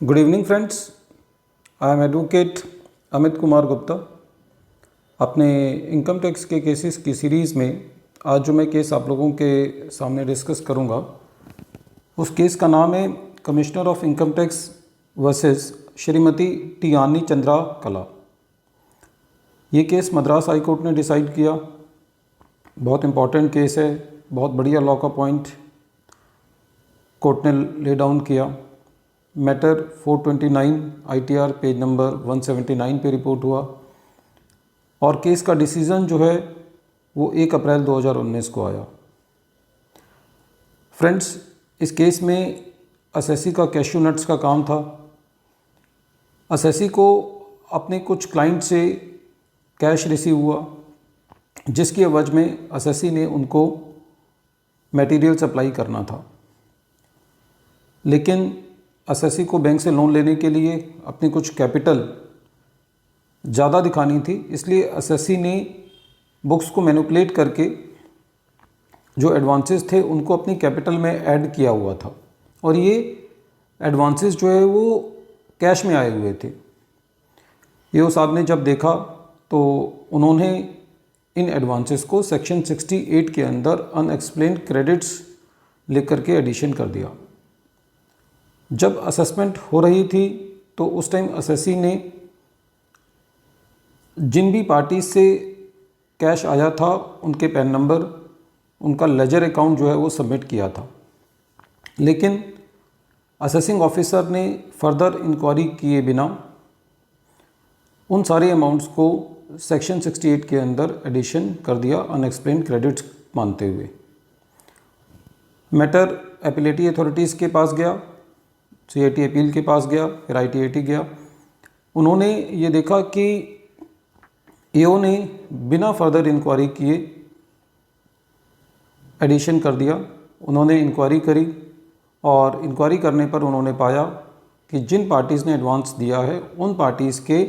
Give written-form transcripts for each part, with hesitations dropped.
Good evening friends, I am advocate Amit Kumar Gupta. अपने income tax के cases की सीरीज़ में आज जो मैं केस आप लोगों के सामने डिस्कस करूंगा, उस केस का नाम है commissioner of income tax versus Shrimati Tiyani Chandra Kala. ये केस मद्रास हाई कोर्ट ने डिसाइड किया। बहुत इम्पॉर्टेंट केस है, बहुत बढ़िया लॉ का पॉइंट कोर्ट ने ले डाउन किया। मैटर 429 ITR पेज नंबर 179 पे रिपोर्ट हुआ और केस का डिसीज़न जो है वो 1 अप्रैल 2019 को आया। फ्रेंड्स, इस केस में असेसी का कैश्यू नट्स का काम था। असेसी को अपने कुछ क्लाइंट से कैश रिसीव हुआ, जिसकी एवज में असेसी ने उनको मटेरियल सप्लाई करना था। लेकिन असेसी को बैंक से लोन लेने के लिए अपनी कुछ कैपिटल ज़्यादा दिखानी थी, इसलिए असेसी ने बुक्स को मैनिपुलेट करके जो एडवांसेस थे उनको अपनी कैपिटल में ऐड किया हुआ था और ये एडवांसेस जो है वो कैश में आए हुए थे। ये साहब ने जब देखा तो उन्होंने इन एडवांसेस को सेक्शन 68 के अंदर अनएक्सप्लेन्ड क्रेडिट्स लेकर के एडिशन कर दिया। जब असेसमेंट हो रही थी तो उस टाइम असेसी ने जिन भी पार्टी से कैश आया था उनके पैन नंबर, उनका लेजर अकाउंट जो है वो सबमिट किया था। लेकिन असेसिंग ऑफिसर ने फर्दर इंक्वायरी किए बिना उन सारे अमाउंट्स को सेक्शन 68 के अंदर एडिशन कर दिया अनएक्सप्लेन्ड क्रेडिट्स मानते हुए। मैटर एपिलेटी अथॉरिटीज़ के पास गया, CIT अपील के पास गया, फिर ITAT गया। उन्होंने ये देखा कि AO ने बिना फर्दर इंक्वायरी किए एडिशन कर दिया। उन्होंने इंक्वायरी करी और इंक्वायरी करने पर उन्होंने पाया कि जिन पार्टीज़ ने एडवांस दिया है उन पार्टीज़ के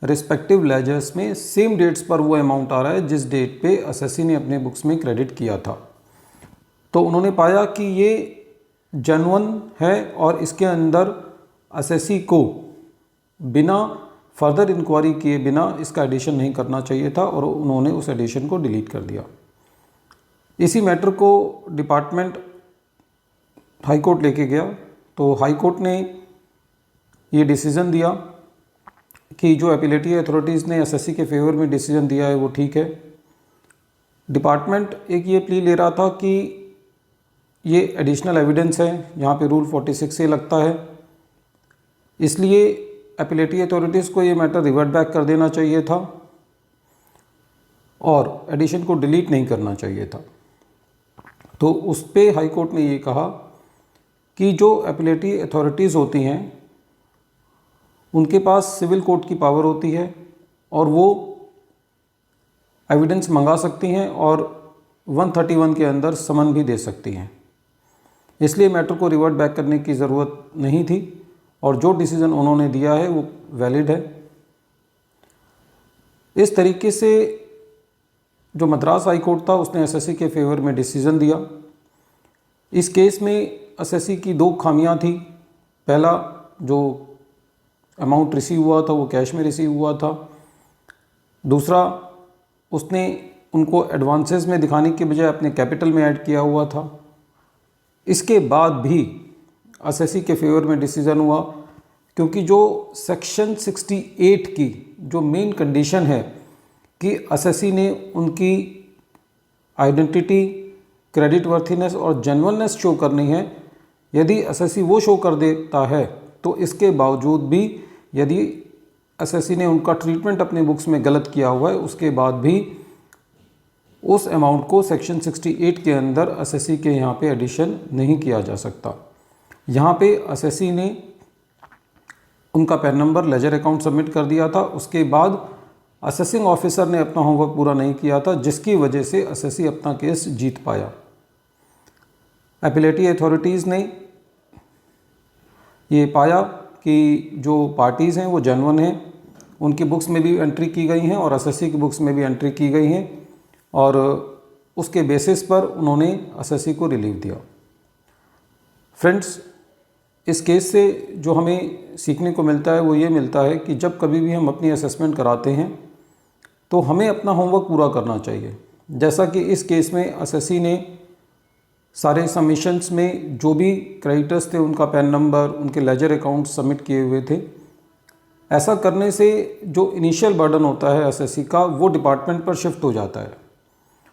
रिस्पेक्टिव लेजर्स में सेम डेट्स पर वो अमाउंट आ रहा है जिस डेट पे असेसी ने अपने बुक्स में क्रेडिट किया था। तो उन्होंने पाया कि ये जेन्युइन है और इसके अंदर असेसी को बिना फर्दर इंक्वायरी किए बिना इसका एडिशन नहीं करना चाहिए था और उन्होंने उस एडिशन को डिलीट कर दिया। इसी मैटर को डिपार्टमेंट हाई कोर्ट लेके गया तो हाई कोर्ट ने ये डिसीज़न दिया कि जो एपिलेटी अथॉरिटीज़ ने एसएससी के फेवर में डिसीजन दिया है वो ठीक है। डिपार्टमेंट एक ये प्ली ले रहा था कि ये एडिशनल एविडेंस है, यहाँ पे रूल 46 से लगता है, इसलिए एपिलेटी अथॉरिटीज़ को ये मैटर रिवर्ट बैक कर देना चाहिए था और एडिशन को डिलीट नहीं करना चाहिए था। तो उस पे हाई कोर्ट ने ये कहा कि जो एपिलेटी अथॉरिटीज़ होती हैं उनके पास सिविल कोर्ट की पावर होती है और वो एविडेंस मंगा सकती हैं और 131 के अंदर समन भी दे सकती हैं। इसलिए मैटर को रिवर्ट बैक करने की ज़रूरत नहीं थी और जो डिसीज़न उन्होंने दिया है वो वैलिड है। इस तरीके से जो मद्रास हाई कोर्ट था उसने एसएससी के फेवर में डिसीज़न दिया। इस केस में एसएससी की दो खामियां थी। पहला, जो अमाउंट रिसीव हुआ था वो कैश में रिसीव हुआ था। दूसरा, उसने उनको एडवांसेस में दिखाने के बजाय अपने कैपिटल में ऐड किया हुआ था। इसके बाद भी एसएससी के फेवर में डिसीज़न हुआ क्योंकि जो सेक्शन 68 की जो मेन कंडीशन है कि एसएससी ने उनकी आइडेंटिटी, क्रेडिट वर्थीनेस और जेन्युइननेस शो करनी है। यदि एसएससी वो शो कर देता है तो इसके बावजूद भी यदि एसएससी ने उनका ट्रीटमेंट अपने बुक्स में गलत किया हुआ है उसके बाद भी उस अमाउंट को सेक्शन 68 के अंदर एसएससी के यहाँ पे एडिशन नहीं किया जा सकता। यहाँ पे एसएससी ने उनका pan number, ledger account submit कर दिया था। उसके बाद असेसिंग ऑफिसर ने अपना होमवर्क पूरा नहीं किया था, जिसकी वजह से एसएससी अपना केस जीत पाया। एपिलेटी अथॉरिटीज़ ने ये पाया कि जो पार्टीज़ हैं वो जेन्युइन हैं, उनकी बुक्स में भी एंट्री की गई हैं और एसएससी की बुक्स में भी एंट्री की गई हैं और उसके बेसिस पर उन्होंने एसएससी को रिलीव दिया। फ्रेंड्स, इस केस से जो हमें सीखने को मिलता है वो ये मिलता है कि जब कभी भी हम अपनी असेसमेंट कराते हैं तो हमें अपना होमवर्क पूरा करना चाहिए। जैसा कि इस केस में एसएससी ने सारे सबमिशंस में जो भी क्रेडिटर्स थे उनका पैन नंबर, उनके लेजर अकाउंट सबमिट किए हुए थे। ऐसा करने से जो इनिशियल बर्डन होता है एसएससी का वो डिपार्टमेंट पर शिफ्ट हो जाता है,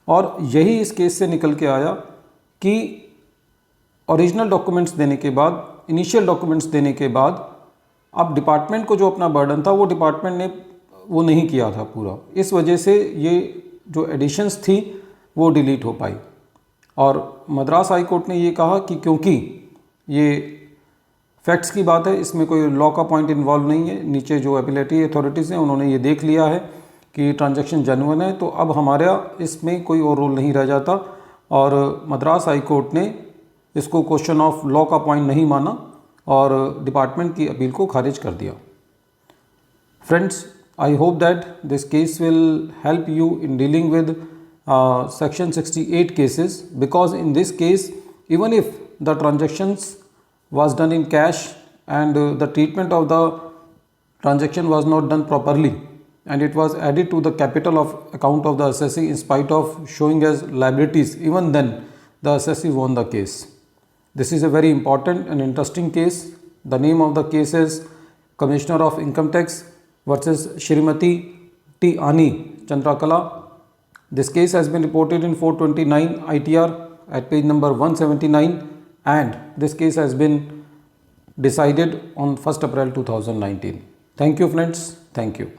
और यही इस केस से निकल के आया कि ओरिजिनल डॉक्यूमेंट्स देने के बाद, इनिशियल डॉक्यूमेंट्स देने के बाद अब डिपार्टमेंट को जो अपना बर्डन था वो डिपार्टमेंट ने वो नहीं किया था पूरा। इस वजह से ये जो एडिशंस थी वो डिलीट हो पाई। और मद्रास हाई कोर्ट ने ये कहा कि क्योंकि ये फैक्ट्स की बात है, इसमें कोई लॉ का पॉइंट इन्वॉल्व नहीं है, नीचे जो एपिलेटरी अथॉरिटीज़ हैं उन्होंने ये देख लिया है कि ट्रांजैक्शन जेन्युइन है, तो अब हमारा इसमें कोई और रोल नहीं रह जाता। और मद्रास हाई कोर्ट ने इसको क्वेश्चन ऑफ लॉ का पॉइंट नहीं माना और डिपार्टमेंट की अपील को खारिज कर दिया। Friends, I hope that this case will help you in dealing with Section 68 cases, because in this case, even if the transactions was done in cash and the treatment of the transaction was not done properly and it was added to the capital of account of the assessee in spite of showing as liabilities, even then the assessee won the case. This is a very important and interesting case. The name of the case is Commissioner of Income Tax versus Shrimati T. Ani Chandrakala. This case has been reported in 429 ITR at page number 179, and this case has been decided on 1st April 2019. Thank you friends. Thank you.